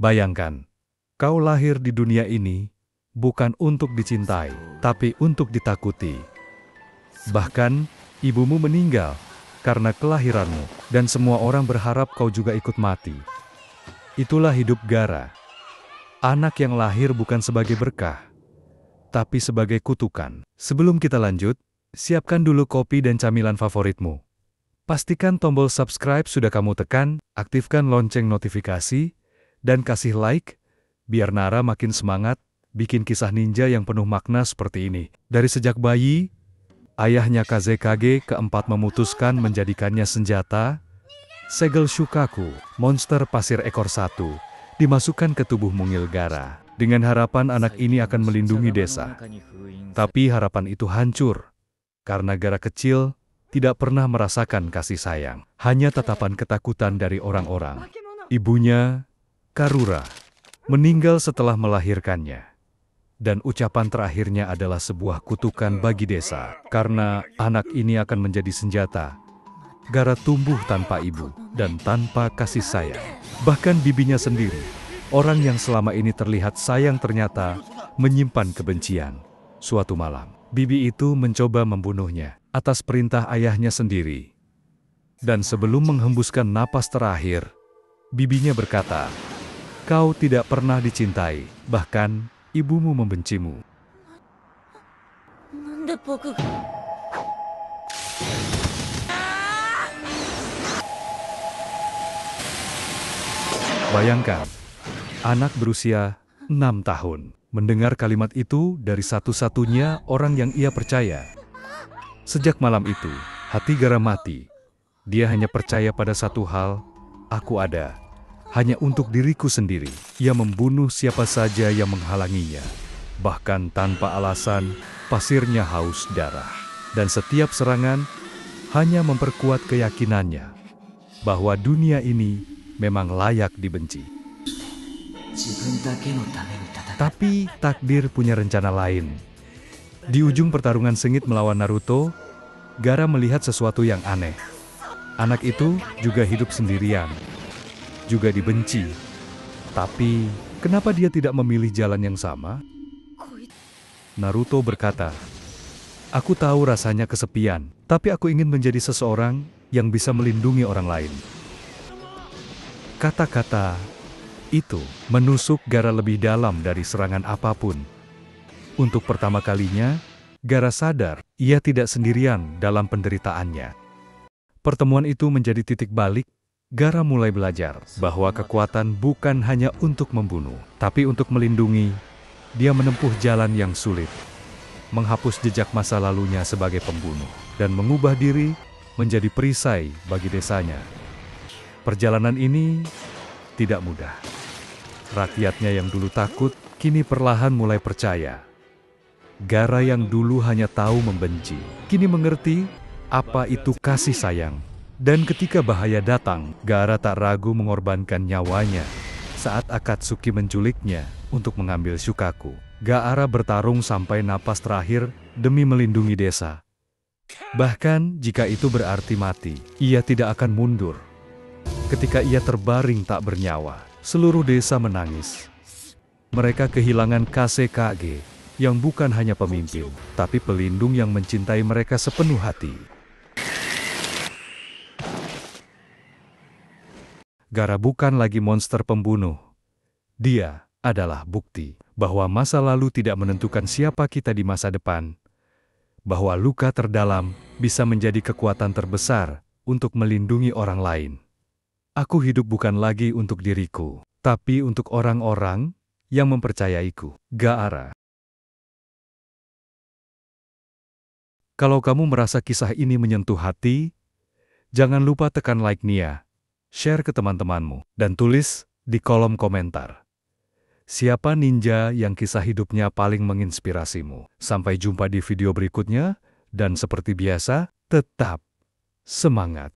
Bayangkan, kau lahir di dunia ini bukan untuk dicintai, tapi untuk ditakuti. Bahkan, ibumu meninggal karena kelahiranmu, dan semua orang berharap kau juga ikut mati. Itulah hidup Gaara. Anak yang lahir bukan sebagai berkah, tapi sebagai kutukan. Sebelum kita lanjut, siapkan dulu kopi dan camilan favoritmu. Pastikan tombol subscribe sudah kamu tekan, aktifkan lonceng notifikasi, dan kasih like, biar Nara makin semangat bikin kisah ninja yang penuh makna seperti ini. Dari sejak bayi, ayahnya Kazekage keempat memutuskan menjadikannya senjata. Segel Shukaku, monster pasir ekor satu, dimasukkan ke tubuh mungil Gaara, dengan harapan anak ini akan melindungi desa. Tapi harapan itu hancur, karena Gaara kecil tidak pernah merasakan kasih sayang, hanya tatapan ketakutan dari orang-orang. Ibunya, Karura, meninggal setelah melahirkannya. Dan ucapan terakhirnya adalah sebuah kutukan bagi desa, karena anak ini akan menjadi senjata. Gaara tumbuh tanpa ibu dan tanpa kasih sayang. Bahkan bibinya sendiri, orang yang selama ini terlihat sayang ternyata menyimpan kebencian. Suatu malam, bibi itu mencoba membunuhnya atas perintah ayahnya sendiri. Dan sebelum menghembuskan napas terakhir, bibinya berkata, "Kau tidak pernah dicintai, bahkan ibumu membencimu." Bayangkan, anak berusia 6 tahun mendengar kalimat itu dari satu-satunya orang yang ia percaya. Sejak malam itu, hati Gaara mati. Dia hanya percaya pada satu hal, aku ada. Hanya untuk diriku sendiri. Ia membunuh siapa saja yang menghalanginya. Bahkan tanpa alasan, pasirnya haus darah. Dan setiap serangan hanya memperkuat keyakinannya bahwa dunia ini memang layak dibenci. Tapi takdir punya rencana lain. Di ujung pertarungan sengit melawan Naruto, Gaara melihat sesuatu yang aneh. Anak itu juga hidup sendirian, juga dibenci. Tapi, kenapa dia tidak memilih jalan yang sama? Naruto berkata, "Aku tahu rasanya kesepian, tapi aku ingin menjadi seseorang yang bisa melindungi orang lain." Kata-kata itu menusuk Gaara lebih dalam dari serangan apapun. Untuk pertama kalinya, Gaara sadar ia tidak sendirian dalam penderitaannya. Pertemuan itu menjadi titik balik. Gaara mulai belajar bahwa kekuatan bukan hanya untuk membunuh, tapi untuk melindungi. Dia menempuh jalan yang sulit, menghapus jejak masa lalunya sebagai pembunuh, dan mengubah diri menjadi perisai bagi desanya. Perjalanan ini tidak mudah. Rakyatnya yang dulu takut, kini perlahan mulai percaya. Gaara yang dulu hanya tahu membenci, kini mengerti apa itu kasih sayang. Dan ketika bahaya datang, Gaara tak ragu mengorbankan nyawanya. Saat Akatsuki menculiknya untuk mengambil Shukaku, Gaara bertarung sampai napas terakhir demi melindungi desa. Bahkan jika itu berarti mati, ia tidak akan mundur. Ketika ia terbaring tak bernyawa, seluruh desa menangis. Mereka kehilangan Kazekage yang bukan hanya pemimpin, tapi pelindung yang mencintai mereka sepenuh hati. Gaara bukan lagi monster pembunuh. Dia adalah bukti bahwa masa lalu tidak menentukan siapa kita di masa depan. Bahwa luka terdalam bisa menjadi kekuatan terbesar untuk melindungi orang lain. Aku hidup bukan lagi untuk diriku, tapi untuk orang-orang yang mempercayaiku. Gaara. Kalau kamu merasa kisah ini menyentuh hati, jangan lupa tekan like-nya, share ke teman-temanmu, dan tulis di kolom komentar. Siapa ninja yang kisah hidupnya paling menginspirasimu? Sampai jumpa di video berikutnya, dan seperti biasa, tetap semangat.